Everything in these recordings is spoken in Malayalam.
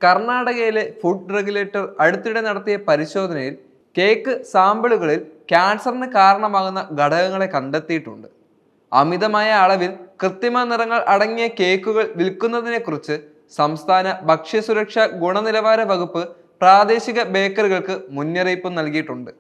കർണാടകയിലെ ഫുഡ് റെഗുലേറ്റർ അടുത്തിടെ നടത്തിയ പരിശോധനയിൽ കേക്ക് സാമ്പിളുകളിൽ ക്യാൻസറിന് കാരണമാകുന്ന ഘടകങ്ങളെ കണ്ടെത്തിയിട്ടുണ്ട്. അമിതമായ അളവിൽ കൃത്രിമ നിറങ്ങൾ അടങ്ങിയ കേക്കുകൾ വിൽക്കുന്നതിനെക്കുറിച്ച് സംസ്ഥാന ഭക്ഷ്യസുരക്ഷാ ഗുണനിലവാര വകുപ്പ് പ്രാദേശിക ബേക്കറികൾക്ക് മുന്നറിയിപ്പ് നൽകിയിട്ടുണ്ട്.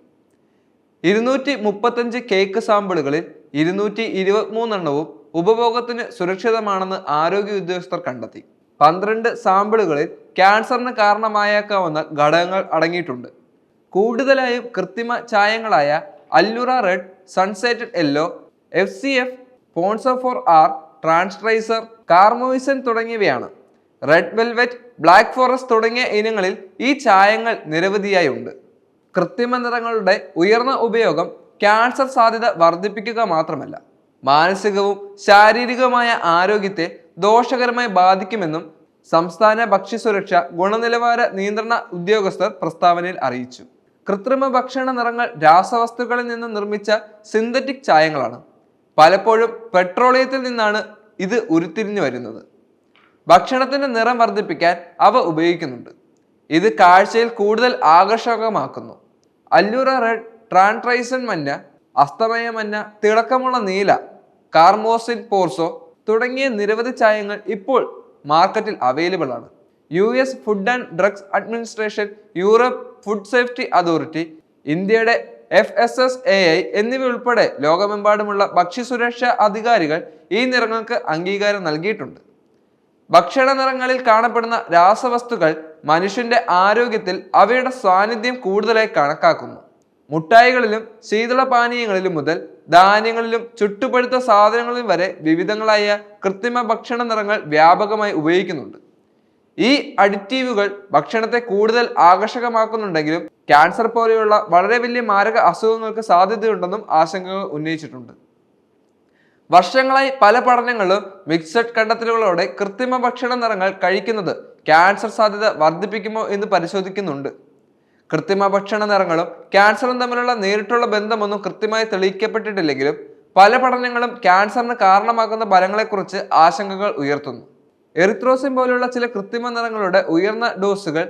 235 കേക്ക് സാമ്പിളുകളിൽ 223 ഉപഭോഗത്തിന് സുരക്ഷിതമാണെന്ന് ആരോഗ്യ ഉദ്യോഗസ്ഥർ കണ്ടെത്തി. 12 സാമ്പിളുകളിൽ ക്യാൻസറിന് കാരണമായേക്കാവുന്ന ഘടകങ്ങൾ അടങ്ങിയിട്ടുണ്ട്. കൂടുതലായും കൃത്രിമ ചായങ്ങളായ അല്ലുറ റെഡ്, സൺസെറ്റഡ് യെല്ലോ, FCF, പോൺസോഫോർ ആർ, ട്രാൻസ്ട്രൈസർ, കാർമോയിസൻ തുടങ്ങിയവയാണ്. റെഡ് വെൽവെറ്റ്, ബ്ലാക്ക് ഫോറസ്റ്റ് തുടങ്ങിയ ഇനങ്ങളിൽ ഈ ചായങ്ങൾ നിരവധിയായി ഉണ്ട്. കൃത്രിമ നിറങ്ങളുടെ ഉയർന്ന ഉപയോഗം ക്യാൻസർ സാധ്യത വർദ്ധിപ്പിക്കുക മാത്രമല്ല, മാനസികവും ശാരീരികവുമായ ആരോഗ്യത്തെ ദോഷകരമായി ബാധിക്കുമെന്നും സംസ്ഥാന ഭക്ഷ്യസുരക്ഷ ഗുണനിലവാര നിയന്ത്രണ ഉദ്യോഗസ്ഥർ പ്രസ്താവനയിൽ അറിയിച്ചു. കൃത്രിമ ഭക്ഷണ നിറങ്ങൾ രാസവസ്തുക്കളിൽ നിന്ന് നിർമ്മിച്ച സിന്തറ്റിക് ചായങ്ങളാണ്. പലപ്പോഴും പെട്രോളിയത്തിൽ നിന്നാണ് ഇത് ഉരുത്തിരിഞ്ഞു വരുന്നത്. ഭക്ഷണത്തിന്റെ നിറം വർദ്ധിപ്പിക്കാൻ അവ ഉപയോഗിക്കുന്നുണ്ട്. ഇത് കാഴ്ചയിൽ കൂടുതൽ ആകർഷകമാക്കുന്നു. അല്ലുറ റെഡ്, ട്രാൻട്രൈസൻ മഞ്ഞ, അസ്തമയ മഞ്ഞ, തിളക്കമുള്ള നീല, കാർമോസിൻ പോർസോ തുടങ്ങിയ നിരവധി ചായങ്ങൾ ഇപ്പോൾ മാർക്കറ്റിൽ അവൈലബിൾ ആണ്. US food and drugs administration, Europe food safety authority, ഇന്ത്യയുടെ FSSAI എന്നിവ ഉൾപ്പെടെ ലോകമെമ്പാടുമുള്ള ഭക്ഷ്യസുരക്ഷാ അധികാരികൾ ഈ നിറങ്ങൾക്ക് അംഗീകാരം നൽകിയിട്ടുണ്ട്. ഭക്ഷണ നിറങ്ങളിൽ കാണപ്പെടുന്ന രാസവസ്തുക്കൾ മനുഷ്യന്റെ ആരോഗ്യത്തിൽ അവയുടെ സാന്നിധ്യം കൂടുതലായി കണക്കാക്കുന്നു. മുട്ടായികളിലും ശീതളപാനീയങ്ങളിലും മുതൽ ധാന്യങ്ങളിലും ചുട്ടുപഴുത്ത സാധനങ്ങളിലും വരെ വിവിധങ്ങളായ കൃത്രിമ ഭക്ഷണ നിറങ്ങൾ വ്യാപകമായി ഉപയോഗിക്കുന്നുണ്ട്. ഈ അഡിറ്റീവുകൾ ഭക്ഷണത്തെ കൂടുതൽ ആകർഷകമാക്കുന്നുണ്ടെങ്കിലും ക്യാൻസർ പോലെയുള്ള വളരെ വലിയ മാരക അസുഖങ്ങൾക്ക് സാധ്യതയുണ്ടെന്നും ആശങ്കകൾ ഉന്നയിച്ചിട്ടുണ്ട്. വർഷങ്ങളായി പല പഠനങ്ങളിലും മിക്സഡ് കണ്ടെത്തലുകളോടെ കൃത്രിമ ഭക്ഷണ നിറങ്ങൾ കഴിക്കുന്നത് ക്യാൻസർ സാധ്യത വർദ്ധിപ്പിക്കുമോ എന്ന് പരിശോധിക്കുന്നുണ്ട്. കൃത്രിമ ഭക്ഷണ നിറങ്ങളും ക്യാൻസറും തമ്മിലുള്ള നേരിട്ടുള്ള ബന്ധമൊന്നും കൃത്യമായി തെളിയിക്കപ്പെട്ടിട്ടില്ലെങ്കിലും പല പഠനങ്ങളും ക്യാൻസറിന് കാരണമാകുന്ന ഫലങ്ങളെക്കുറിച്ച് ആശങ്കകൾ ഉയർത്തുന്നു. എറിത്രോസിൻ പോലുള്ള ചില കൃത്രിമ നിറങ്ങളുടെ ഉയർന്ന ഡോസുകൾ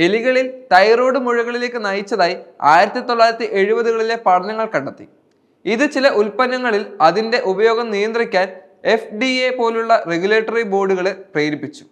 എലികളിൽ തൈറോയ്ഡ് മുഴകളിലേക്ക് നയിച്ചതായി 1970കളിലെ പഠനങ്ങൾ കണ്ടെത്തി. ഇത് ചില ഉൽപ്പന്നങ്ങളിൽ അതിന്റെ ഉപയോഗം നിയന്ത്രിക്കാൻ FDA പോലുള്ള റെഗുലേറ്ററി ബോർഡുകളെ പ്രേരിപ്പിച്ചു.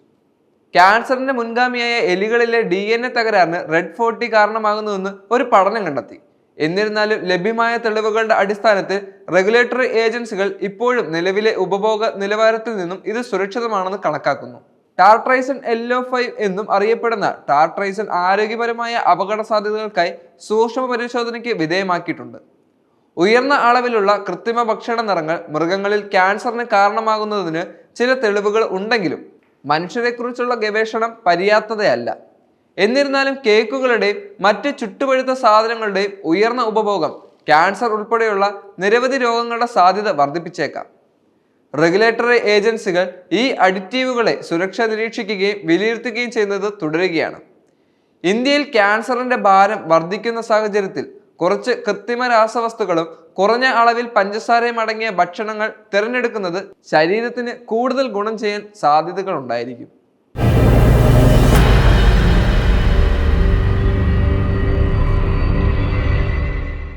ക്യാൻസറിന്റെ മുൻഗാമിയായ എലികളിലെ DNA തകരാറിന് റെഡ് 40 കാരണമാകുന്നുവെന്ന് ഒരു പഠനം കണ്ടെത്തി. എന്നിരുന്നാലും ലഭ്യമായ തെളിവുകളുടെ അടിസ്ഥാനത്തിൽ റെഗുലേറ്ററി ഏജൻസികൾ ഇപ്പോഴും നിലവിലെ ഉപഭോഗ നിലവാരത്തിൽ നിന്നും ഇത് സുരക്ഷിതമാണെന്ന് കണക്കാക്കുന്നു. ടാർട്രൈസൻ LO5 എന്നും അറിയപ്പെടുന്ന ടാർട്രൈസൻ ആരോഗ്യപരമായ അപകട സാധ്യതകൾക്കായി സൂക്ഷ്മ പരിശോധനയ്ക്ക് വിധേയമാക്കിയിട്ടുണ്ട്. ഉയർന്ന അളവിലുള്ള കൃത്രിമ ഭക്ഷണ നിറങ്ങൾ മൃഗങ്ങളിൽ ക്യാൻസറിന് കാരണമാകുന്നതിന് ചില തെളിവുകൾ ഉണ്ടെങ്കിലും മനുഷ്യരെക്കുറിച്ചുള്ള ഗവേഷണം പര്യാപ്തതയല്ല. എന്നിരുന്നാലും കേക്കുകളുടെയും മറ്റ് ചുട്ടുപഴുത്ത സാധനങ്ങളുടെയും ഉയർന്ന ഉപഭോഗം ക്യാൻസർ ഉൾപ്പെടെയുള്ള നിരവധി രോഗങ്ങളുടെ സാധ്യത വർദ്ധിപ്പിച്ചേക്കാം. റെഗുലേറ്ററി ഏജൻസികൾ ഈ അഡിറ്റീവുകളെ സുരക്ഷ നിരീക്ഷിക്കുകയും വിലയിരുത്തുകയും ചെയ്യുന്നത് തുടരുകയാണ്. ഇന്ത്യയിൽ ക്യാൻസറിന്റെ ഭാരം വർദ്ധിക്കുന്ന സാഹചര്യത്തിൽ കുറച്ച് കൃത്രിമ രാസവസ്തുക്കളും കുറഞ്ഞ അളവിൽ പഞ്ചസാരയും അടങ്ങിയ ഭക്ഷണങ്ങൾ തിരഞ്ഞെടുക്കുന്നത് ശരീരത്തിന് കൂടുതൽ ഗുണം ചെയ്യാൻ സാധ്യതകൾ ഉണ്ടായിരിക്കും.